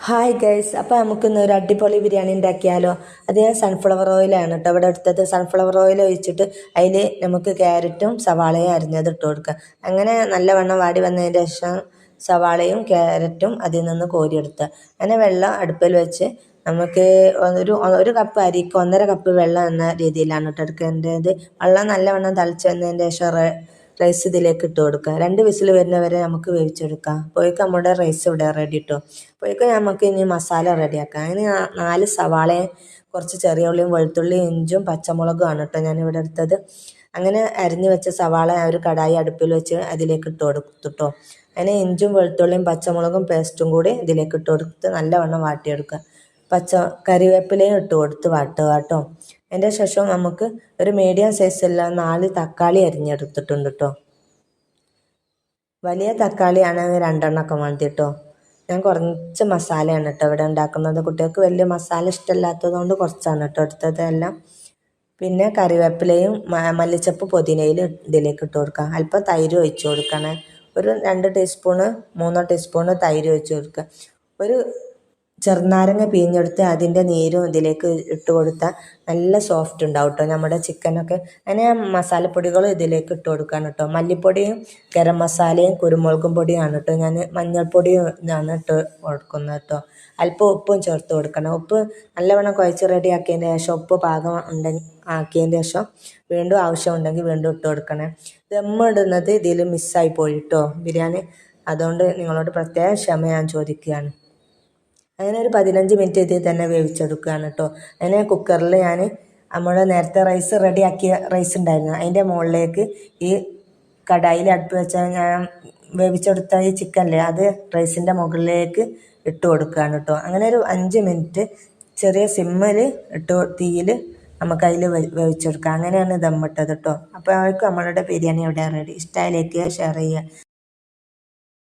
Hi guys, അപ്പോൾ നമുക്കിന്ന് ഒരു അടിപൊളി ബിരിയാണി ഉണ്ടാക്കിയാലോ. അത് ഞാൻ സൺഫ്ലവർ ഓയിലാണ് കേട്ടോ ഇവിടെ എടുത്തത്. സൺഫ്ലവർ ഓയിൽ ഒഴിച്ചിട്ട് അതിൽ നമുക്ക് ക്യാരറ്റും സവാളയും അരിഞ്ഞത് ഇട്ട് കൊടുക്കുക. അങ്ങനെ നല്ലവണ്ണം വാടി വന്നതിന് ശേഷം സവാളയും ക്യാരറ്റും അതിൽ നിന്ന് കോരിയെടുക്കുക. അങ്ങനെ വെള്ളം അടുപ്പിൽ വെച്ച് നമുക്ക് ഒരു കപ്പ് അരിക്ക് 1.5 കപ്പ് വെള്ളം എന്ന രീതിയിലാണ് കേട്ടോ എടുക്കേണ്ടത്. വെള്ളം നല്ലവണ്ണം തിളച്ച് വന്നതിന് ശേഷം റൈസ് ഇതിലേക്ക് ഇട്ട് കൊടുക്കുക. 2 വിസിൽ വരുന്നവരെ നമുക്ക് വേവിച്ചെടുക്കാം. അപ്പോഴേക്കും നമ്മുടെ റൈസ് ഇവിടെ റെഡി ഇട്ടോ. അപ്പോഴേക്കും നമുക്ക് ഇനി മസാല റെഡിയാക്കാം. അതിന് 4 സവാളയും കുറച്ച് ചെറിയ ഉള്ളിയും വെളുത്തുള്ളിയും ഇഞ്ചും പച്ചമുളകും ആണ് കേട്ടോ ഞാനിവിടെ എടുത്തത്. അങ്ങനെ അരിഞ്ഞ് വെച്ച സവാള ഒരു കടായി അടുപ്പിൽ വെച്ച് അതിലേക്ക് ഇട്ട് കൊടുത്തിട്ടോ. അങ്ങനെ ഇഞ്ചും വെളുത്തുള്ളിയും പച്ചമുളകും പേസ്റ്റും കൂടി ഇതിലേക്ക് ഇട്ട് കൊടുത്ത് നല്ലവണ്ണം വാട്ടിയെടുക്കുക. കറിവേപ്പിലയും ഇട്ട് കൊടുത്ത് വാട്ടുക കേട്ടോ. അതിൻ്റെ ശേഷം നമുക്ക് ഒരു മീഡിയം സൈസുള്ള 4 തക്കാളി അരിഞ്ഞെടുത്തിട്ടുണ്ട് കേട്ടോ. വലിയ തക്കാളിയാണ് 2 എണ്ണമൊക്കെ മതി കേട്ടോ. ഞാൻ കുറച്ച് മസാലയാണ് കേട്ടോ ഇവിടെ ഉണ്ടാക്കുന്നത്. കുട്ടികൾക്ക് വലിയ മസാല ഇഷ്ടമില്ലാത്തത് കൊണ്ട് കുറച്ചാണ് കേട്ടോ എടുത്തത് എല്ലാം. പിന്നെ കറിവേപ്പിലയും മല്ലിച്ചപ്പ് പുതിനയിൽ ഇതിലേക്ക് ഇട്ട് കൊടുക്കാം. അല്പം തൈര് ഒഴിച്ച് കൊടുക്കണേ. ഒരു 2 ടീസ്പൂണ് 3 ടീസ്പൂണ് തൈര് ഒഴിച്ച് കൊടുക്കുക. ഒരു ചെറുനാരങ്ങ പിഴിഞ്ഞെടുത്ത് അതിൻ്റെ നീരും ഇതിലേക്ക് ഇട്ട് കൊടുത്താൽ നല്ല സോഫ്റ്റ് ഉണ്ടാവും കേട്ടോ നമ്മുടെ ചിക്കനൊക്കെ. അങ്ങനെ മസാലപ്പൊടികളും ഇതിലേക്ക് ഇട്ട് കൊടുക്കുകയാണ് കേട്ടോ. മല്ലിപ്പൊടിയും ഗരം മസാലയും കുരുമുളകും പൊടിയാണ് കേട്ടോ. ഞാൻ മഞ്ഞൾപ്പൊടിയും ഇതാണ് ഇട്ട് കൊടുക്കുന്നത് കേട്ടോ. അല്പം ഉപ്പും ചേർത്ത് കൊടുക്കണം. ഉപ്പ് നല്ലവണ്ണം കുഴച്ച് റെഡി ആക്കിയതിന് ശേഷം ഉപ്പ് പാകം ആക്കിയതിന് ശേഷം വീണ്ടും ആവശ്യമുണ്ടെങ്കിൽ വീണ്ടും ഇട്ട് കൊടുക്കണേ. ദമ്മിടുന്നത് ഇതിൽ മിസ്സായി പോയി കേട്ടോ ബിരിയാണി. അതുകൊണ്ട് നിങ്ങളോട് പ്രത്യേക ക്ഷമ ഞാൻ ചോദിക്കുകയാണ്. അങ്ങനെ ഒരു 15 മിനിറ്റ് ഇതിൽ തന്നെ വേവിച്ചെടുക്കുകയാണ് കേട്ടോ. അങ്ങനെ കുക്കറിൽ ഞാൻ നമ്മുടെ നേരത്തെ റൈസ് റെഡിയാക്കിയ റൈസ് ഉണ്ടായിരുന്നു അതിൻ്റെ മുകളിലേക്ക് ഈ കടായിൽ അടുപ്പ് വെച്ചാൽ ഞാൻ വേവിച്ചെടുത്ത ഈ ചിക്കനില്ലേ അത് റൈസിൻ്റെ മുകളിലേക്ക് ഇട്ട് കൊടുക്കുകയാണ് കേട്ടോ. അങ്ങനെ ഒരു 5 മിനിറ്റ് ചെറിയ സിമ്മിൽ തീയിൽ നമുക്കതിൽ വേവിച്ചെടുക്കാം. അങ്ങനെയാണ് ദമ്മിട്ടത് കേട്ടോ. അപ്പോൾ അവർക്ക് നമ്മളുടെ ബിരിയാണി ഇവിടെ റെഡി. ഇഷ്ടമായിലേക്ക് ഷെയർ ചെയ്യുക.